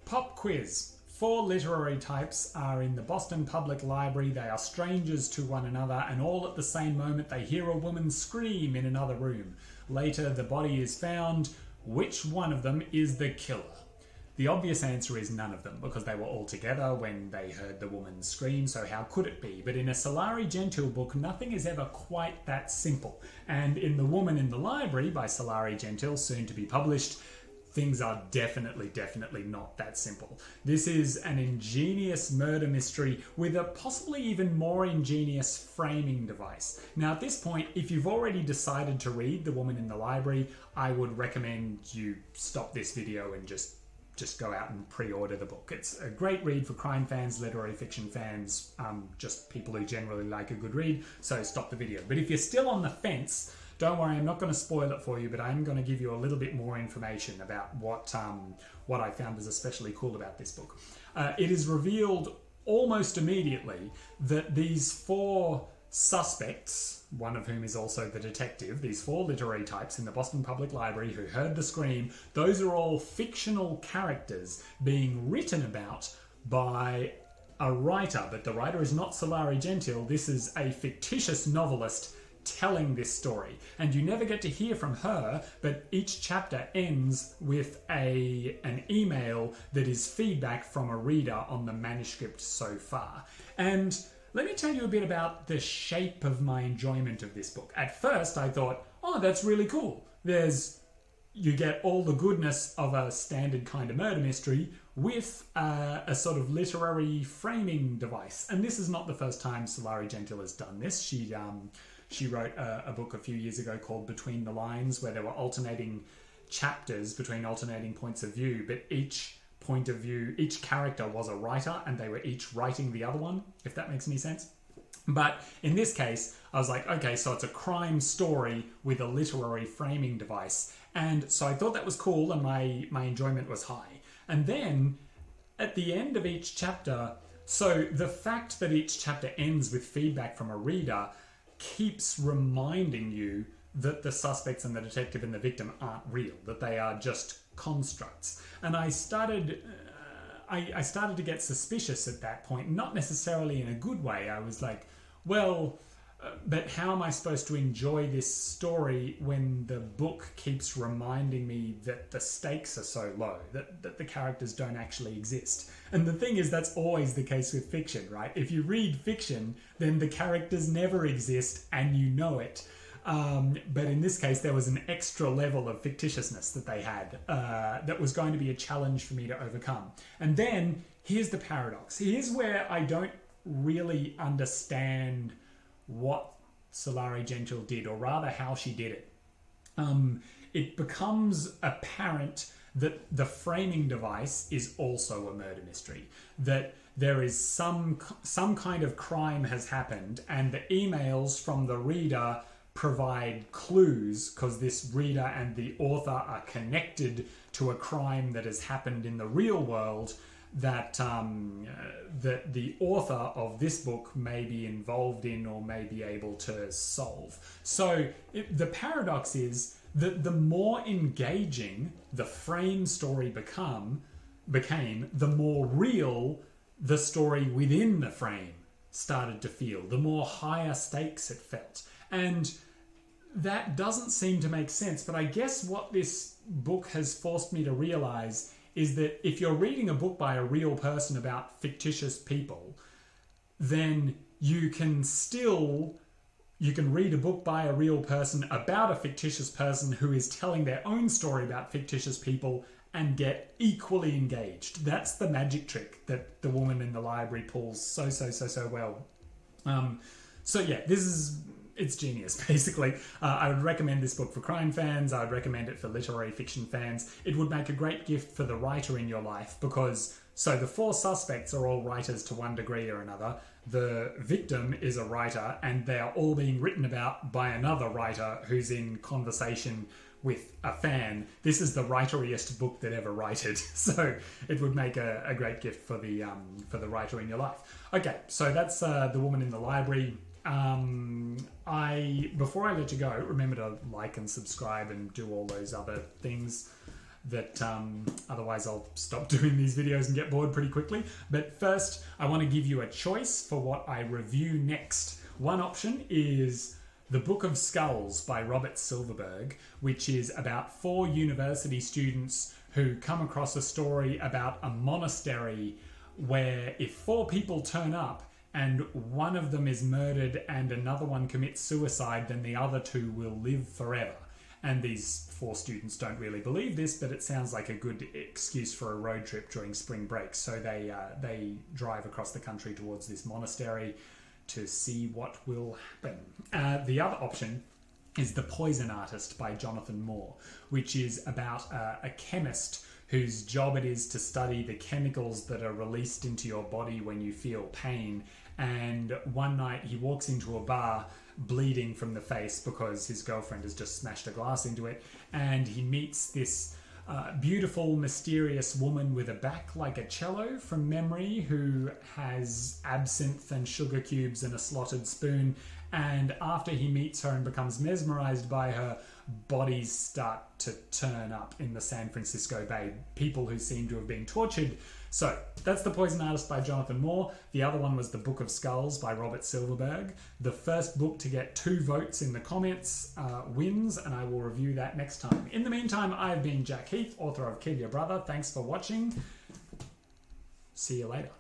Pop quiz. 4 literary types are in the Boston Public Library. They are strangers to one another, and all at the same moment they hear a woman scream in another room. Later, the body is found. Which one of them is the killer? The obvious answer is none of them, because they were all together when they heard the woman scream, so how could it be? But in a Sulari Gentill book, nothing is ever quite that simple. And in The Woman in the Library by Sulari Gentill, soon to be published, things are definitely not that simple. This is an ingenious murder mystery with a possibly even more ingenious framing device. Now at this point, if you've already decided to read The Woman in the Library, I would recommend you stop this video and just go out and pre-order the book. It's a great read for crime fans, literary fiction fans, just people who generally like a good read, so stop the video. But if you're still on the fence, don't worry, I'm not going to spoil it for you, but I'm going to give you a little bit more information about what I found was especially cool about this book. It is revealed almost immediately that these 4 suspects, one of whom is also the detective, these 4 literary types in the Boston Public Library who heard the scream, those are all fictional characters being written about by a writer, but the writer is not Sulari Gentill. This is a fictitious novelist telling this story, and you never get to hear from her, but each chapter ends with an email that is feedback from a reader on the manuscript so far. And let me tell you a bit about the shape of my enjoyment of this book. At first I thought, oh, that's really cool. You get all the goodness of a standard kind of murder mystery with a sort of literary framing device. And this is not the first time Sulari Gentill has done this. She wrote a book a few years ago called Between the Lines, where there were alternating chapters between alternating points of view, but each point of view, each character was a writer and they were each writing the other one, if that makes any sense. But in this case, I was like, okay, so it's a crime story with a literary framing device. And so I thought that was cool, and my enjoyment was high. And then at the end of each chapter, so the fact that each chapter ends with feedback from a reader keeps reminding you that the suspects and the detective and the victim aren't real, that they are just constructs. And I started to get suspicious at that point, not necessarily in a good way. I was like, well, but how am I supposed to enjoy this story when the book keeps reminding me that the stakes are so low, that the characters don't actually exist? And the thing is, that's always the case with fiction, right? If you read fiction, then the characters never exist and you know it. But in this case, there was an extra level of fictitiousness that they had that was going to be a challenge for me to overcome. And then here's the paradox. Here's where I don't really understand what Sulari Gentill did, or rather how she did it. It becomes apparent that the framing device is also a murder mystery, that there is some kind of crime has happened, and the emails from the reader provide clues, because this reader and the author are connected to a crime that has happened in the real world that that the author of this book may be involved in or may be able to solve. So the paradox is that the more engaging the frame story became, the more real the story within the frame started to feel, the more higher stakes it felt. And that doesn't seem to make sense, but I guess what this book has forced me to realize is that if you're reading a book by a real person about fictitious people, then you can read a book by a real person about a fictitious person who is telling their own story about fictitious people and get equally engaged. That's the magic trick that The Woman in the Library pulls so well. So yeah, it's genius, basically. I would recommend this book for crime fans. I would recommend it for literary fiction fans. It would make a great gift for the writer in your life, because so the 4 suspects are all writers to one degree or another. The victim is a writer, and they are all being written about by another writer who's in conversation with a fan. This is the writeriest book that ever writed, so it would make a great gift for the writer in your life. Okay, so that's The Woman in the Library. Before I let you go, remember to like and subscribe and do all those other things. that otherwise I'll stop doing these videos and get bored pretty quickly. But first, I want to give you a choice for what I review next. One option is The Book of Skulls by Robert Silverberg, which is about 4 university students who come across a story about a monastery where if 4 people turn up and one of them is murdered and another one commits suicide, then the other 2 will live forever. And these 4 students don't really believe this, but it sounds like a good excuse for a road trip during spring break. So they drive across the country towards this monastery to see what will happen. The other option is The Poison Artist by Jonathan Moore, which is about a chemist whose job it is to study the chemicals that are released into your body when you feel pain. And one night he walks into a bar bleeding from the face because his girlfriend has just smashed a glass into it, and he meets this beautiful, mysterious woman with a back like a cello from memory who has absinthe and sugar cubes and a slotted spoon. And after he meets her and becomes mesmerized by her, bodies start to turn up in the San Francisco Bay. People who seem to have been tortured. So that's The Poison Artist by Jonathan Moore. The other one was The Book of Skulls by Robert Silverberg. The first book to get 2 votes in the comments wins, and I will review that next time. In the meantime, I've been Jack Heath, author of Kill Your Brother. Thanks for watching. See you later.